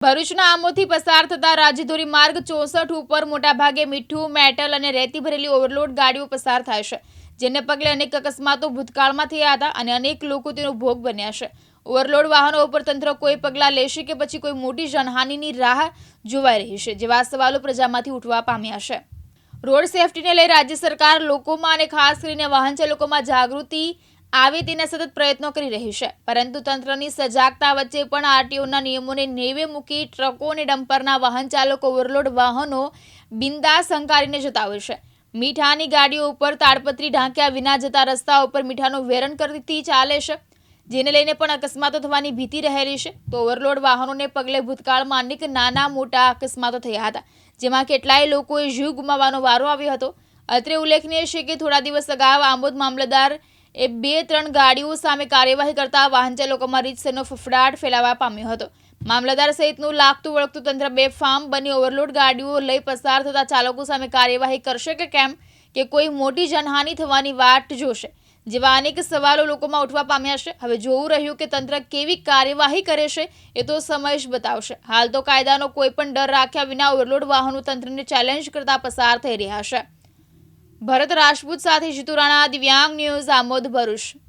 ભરૂચના આમોદથી પસાર થતા રાજ્યધોરી માર્ગ 64 ઉપર મોટાભાગે મીઠું, મેટલ અને રેતી ભરેલી ઓવરલોડ ગાડીઓ પસાર થાય છે, જેને પગલે અનેક અકસ્માતો ભૂતકાળમાં થયા હતા અને અનેક લોકો તેનો ભોગ બન્યા છે. ઓવરલોડ વાહનો ઉપર તંત્ર કોઈ પગલાં લેશે કે પછી કોઈ મોટી જાનહાનિની રાહ જોવાઈ રહી છે, જેવા સવાલો પ્રજામાંથી ઉઠવા પામ્યા છે. રોડ સેફટીને લઈ રાજ્ય સરકાર લોકોમાં અને ખાસ કરીને વાહન ચાલકોમાં જાગૃતિ આવે તેના સતત પ્રયત્નો કરી રહી છે, પરંતુ તંત્રની સજાગતા વચ્ચે પણ આરટીઓના નિયમોને નેવે મૂકી ટ્રકો અને ડમ્પરના વાહન ચાલકો ઓવરલોડ વાહનો બિંદાસ હંકારીને જતા હોય છે. મીઠાની ગાડીઓ ઉપર તાડપત્રી ઢાંક્યા વિના જતા રસ્તા ઉપર મીઠાનું વેરણ કરતી ચાલે છે, જેને લઈને પણ અકસ્માતો થવાની ભીતિ રહેલી છે. તો ઓવરલોડ વાહનોને પગલે ભૂતકાળમાં અનેક નાના મોટા અકસ્માતો થયા હતા, જેમાં કેટલાય લોકોએ જીવ ગુમાવવાનો વારો આવ્યો હતો. અત્રે ઉલ્લેખનીય છે કે થોડા દિવસ અગાઉ આમોદ મામલતદાર 2-3 ગાડીઓ સામે કાર્યવાહી કરતા વાહન ચાલકોમાં રીતસરનો ફફડાટ ફેલાવા પામ્યો હતો. મામલતદાર સહિતનું લાગતું વળગતું તંત્ર બેફામ બની ઓવરલોડ ગાડીઓ લઈ પસાર થતા ચાલકો સામે કાર્યવાહી કરશે કે કેમ, કે કોઈ મોટી જાનહાનિ થવાની વાટ જોશે, જેવા અનેક સવાલો લોકોમાં ઉઠવા પામ્યા છે. હવે જોવું રહ્યું કે તંત્ર કેવી કાર્યવાહી કરે છે, એ તો સમય જ બતાવશે. હાલ તો કાયદાનો કોઈ પણ ડર રાખ્યા વિના ઓવરલોડ વાહનો તંત્રને ચેલેન્જ કરતા પસાર થઈ રહ્યા છે. ભરત રાજપૂત સાથે જીતુ રાણા, દિવ્યાંગ ન્યૂઝ, આમોદ, ભરૂચ.